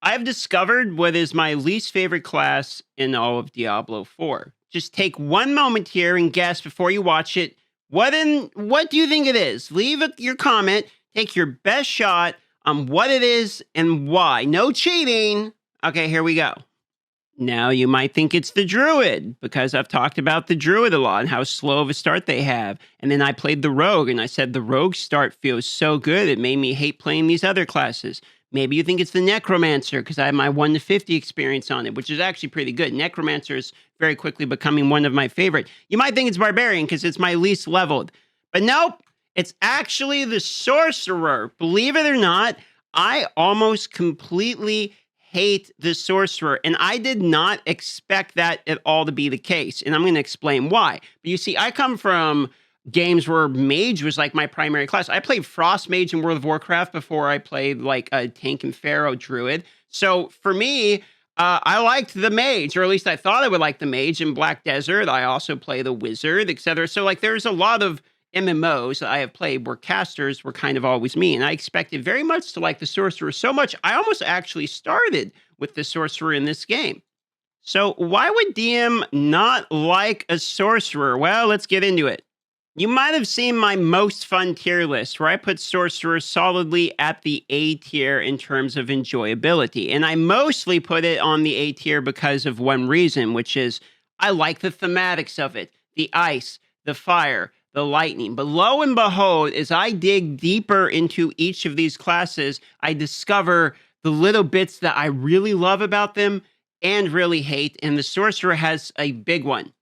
I've discovered what is my least favorite class in all of Diablo 4. Just take one moment here and guess before you watch it. What do you think it is? Leave your comment. Take your best shot on what it is and why. No cheating. Okay, here we go. Now you might think it's the Druid because I've talked about the Druid a lot and how slow of a start they have. And then I played the Rogue and I said the Rogue start feels so good it made me hate playing these other classes. Maybe you think it's the Necromancer because I have my 1 to 50 experience on it, which is actually pretty good. Necromancer is very quickly becoming one of my favorite. You might think it's Barbarian because it's my least leveled. But nope, it's actually the Sorcerer. Believe it or not, I almost completely hate the Sorcerer, and I did not expect that at all to be the case, and I'm going to explain why. But you see, I come from games where Mage was like my primary class. I played Frost Mage in World of Warcraft before I played like a Tank and Pharaoh Druid. So for me, I liked the Mage, or at least I thought I would like the Mage in Black Desert. I also play the Wizard, etc. So like there's a lot of MMOs that I have played where casters were kind of always me, and I expected very much to like the Sorcerer so much, I almost actually started with the Sorcerer in this game. So why would DM not like a Sorcerer? Well, let's get into it. You might have seen my most fun tier list where I put Sorcerer solidly at the A tier in terms of enjoyability, and I mostly put it on the A tier because of one reason, which is I like the thematics of it, the ice, the fire, the lightning. But lo and behold, as I dig deeper into each of these classes, I discover the little bits that I really love about them and really hate. And the Sorcerer has a big one,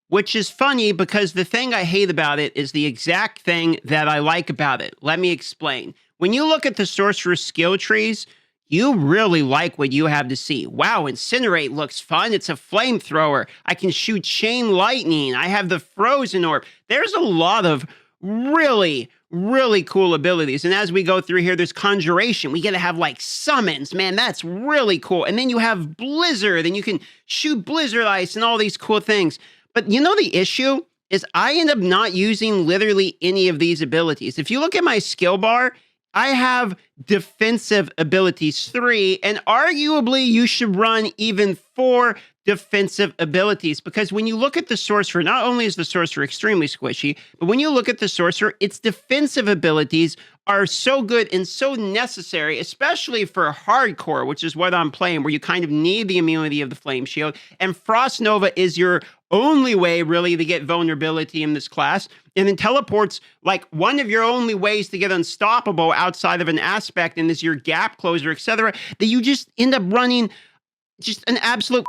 which is funny because the thing I hate about it is the exact thing that I like about it. Let me explain. When you look at the Sorcerer skill trees, you really like what you have to see. Wow, Incinerate looks fun. It's a flamethrower. I can shoot chain lightning. I have the frozen orb. There's a lot of really, really cool abilities. And as we go through here, there's conjuration. We get to have like summons. Man, that's really cool. And then you have blizzard, and you can shoot blizzard ice and all these cool things. But you know the issue is I end up not using literally any of these abilities. If you look at my skill bar, I have defensive abilities 3, and arguably you should run even 4 defensive abilities, because when you look at the Sorcerer, not only is the Sorcerer extremely squishy, but when you look at the Sorcerer, its defensive abilities are so good and so necessary, especially for hardcore, which is what I'm playing, where you kind of need the immunity of the Flame Shield, and Frost Nova is your only way really to get vulnerability in this class. And then teleport's like one of your only ways to get unstoppable outside of an aspect, and is your gap closer, etc. That you just end up running just an absolute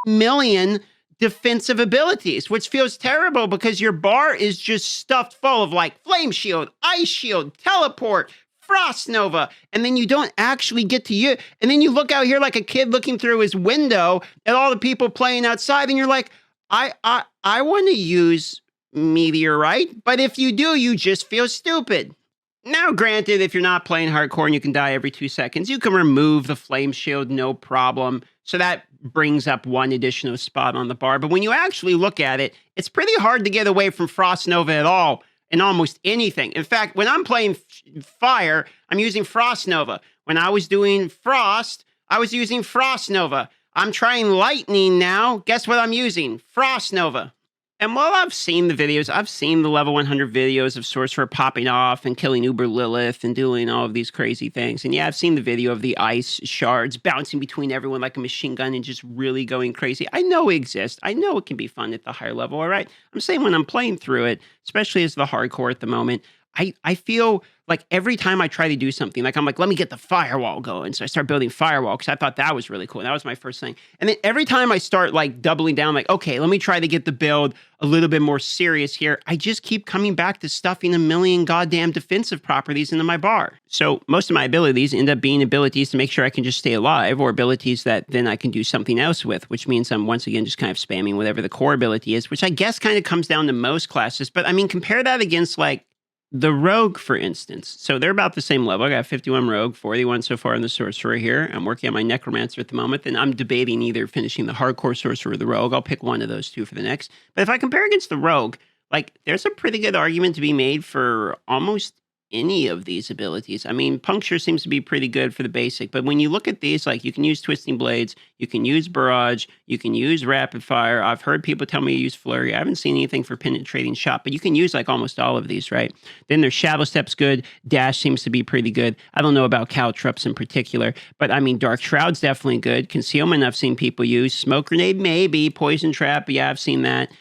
million defensive abilities, which feels terrible because your bar is just stuffed full of like Flame Shield, Ice Shield, Teleport, Frost Nova, and then you don't actually get to use. And then you look out here like a kid looking through his window at all the people playing outside, and you're like, I want to use Meteorite, but if you do, you just feel stupid. Now, granted, if you're not playing hardcore and you can die every 2 seconds, you can remove the Flame Shield, no problem. So that brings up one additional spot on the bar. But when you actually look at it, it's pretty hard to get away from Frost Nova at all in almost anything. In fact, when I'm playing Fire, I'm using Frost Nova. When I was doing Frost, I was using Frost Nova. I'm trying Lightning now. Guess what I'm using? Frost Nova. And while I've seen the videos, I've seen the level 100 videos of Sorcerer popping off and killing Uber Lilith and doing all of these crazy things. And yeah, I've seen the video of the ice shards bouncing between everyone like a machine gun and just really going crazy. I know it exists. I know it can be fun at the higher level, all right? I'm saying when I'm playing through it, especially as the hardcore at the moment, I feel like every time I try to do something, like I'm like, let me get the firewall going. So I start building firewall because I thought that was really cool. That was my first thing. And then every time I start like doubling down, like, okay, let me try to get the build a little bit more serious here, I just keep coming back to stuffing a million goddamn defensive properties into my bar. So most of my abilities end up being abilities to make sure I can just stay alive, or abilities that then I can do something else with, which means I'm once again just kind of spamming whatever the core ability is, which I guess kind of comes down to most classes. But I mean, compare that against like the Rogue, for instance. So they're about the same level. I got 51 Rogue, 41 so far in the Sorcerer here. I'm working on my Necromancer at the moment, and I'm debating either finishing the Hardcore Sorcerer or the Rogue. I'll pick one of those two for the next. But if I compare against the Rogue, like, there's a pretty good argument to be made for almost any of these abilities. I mean, Puncture seems to be pretty good for the basic, but when you look at these, like you can use Twisting Blades, you can use Barrage, you can use Rapid Fire. I've heard people tell me to use Flurry. I haven't seen anything for Penetrating Shot, but you can use like almost all of these, right? Then there's Shadow Step's good. Dash seems to be pretty good. I don't know about Caltrops in particular, but I mean, Dark Shroud's definitely good. Concealment I've seen people use. Smoke Grenade maybe. Poison Trap, yeah, I've seen that.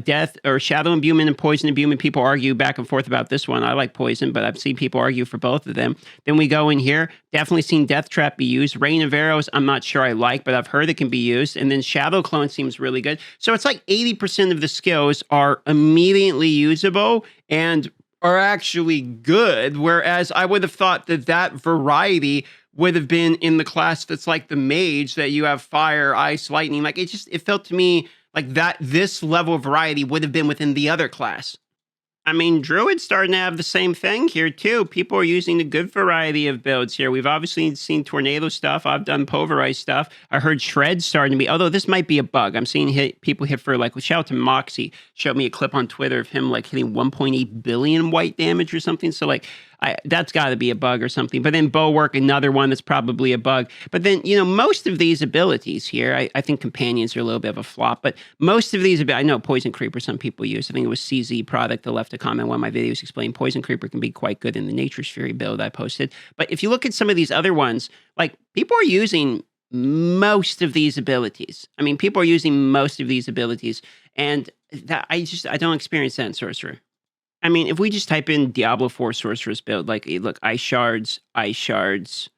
Death or Shadow Imbuement and Poison Imbuement. People argue back and forth about this one. I like Poison, but I've seen people argue for both of them. Then we go in here. Definitely seen Death Trap be used. Rain of Arrows, I'm not sure I like, but I've heard it can be used. And then Shadow Clone seems really good. So it's like 80% of the skills are immediately usable and are actually good. Whereas I would have thought that that variety would have been in the class that's like the mage, that you have fire, ice, lightning. Like it felt to me like that this level of variety would have been within the other class. I mean, Druid's starting to have the same thing here, too. People are using a good variety of builds here. We've obviously seen Tornado stuff. I've done Pulverize stuff. I heard Shred's starting to be, although this might be a bug. I'm seeing people hit for, like, shout out to Moxie. Showed me a clip on Twitter of him, like, hitting 1.8 billion white damage or something. So, like, that's got to be a bug or something. But then Bulwark, another one that's probably a bug. But then, you know, most of these abilities here, I think Companions are a little bit of a flop. But most of these, I know Poison Creeper some people use. I think it was CZ Product that left a comment in one of my videos explaining Poison Creeper can be quite good in the Nature's Fury build I posted. But if you look at some of these other ones, like people are using most of these abilities. I mean, people are using most of these abilities. And that I don't experience that in Sorcerer. I mean, if we just type in Diablo 4 Sorcerer's build, like, look, Ice Shards, Ice Shards,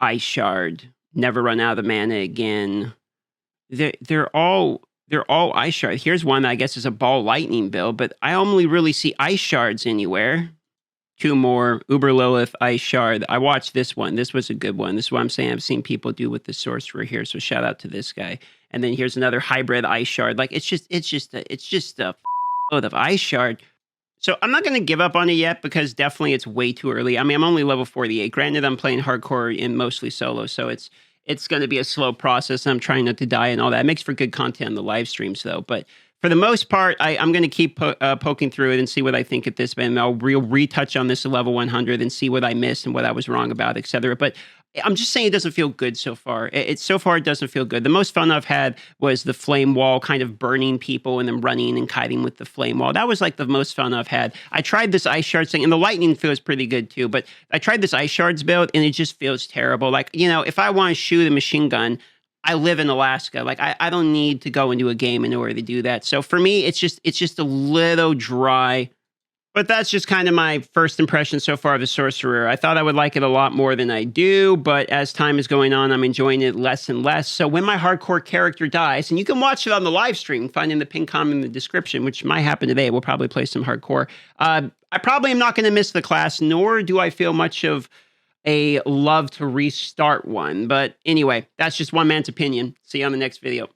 Ice Shard, never run out of mana again. They're all Ice Shard. Here's one that I guess is a Ball Lightning build, but I only really see Ice Shards anywhere. 2 more, Uber Lilith, Ice Shard. I watched this one. This was a good one. This is what I'm saying I've seen people do with the Sorcerer here, so shout out to this guy. And then here's another hybrid Ice Shard. Like, it's just a load of Ice Shard. So I'm not going to give up on it yet because definitely it's way too early. I mean, I'm only level 48. Granted, I'm playing hardcore in mostly solo, so it's going to be a slow process. I'm trying not to die and all that. It makes for good content on the live streams, though. But for the most part, I'm going to keep poking through it and see what I think at this bit. And I'll retouch on this at level 100 and see what I missed and what I was wrong about, etc. But I'm just saying it doesn't feel good so far. So far, it doesn't feel good. The most fun I've had was the flame wall, kind of burning people and then running and kiting with the flame wall. That was like the most fun I've had. I tried this Ice Shards thing, and the lightning feels pretty good too. But I tried this Ice Shards build, and it just feels terrible. Like, you know, if I want to shoot a machine gun, I live in Alaska. Like, I don't need to go into a game in order to do that. So for me, it's just a little dry. But that's just kind of my first impression so far of the Sorcerer. I thought I would like it a lot more than I do, but as time is going on, I'm enjoying it less and less. So when my hardcore character dies, and you can watch it on the live stream, finding the pin comment in the description, which might happen today. We'll probably play some hardcore. I probably am not going to miss the class, nor do I feel much of a love to restart one. But anyway, that's just one man's opinion. See you on the next video.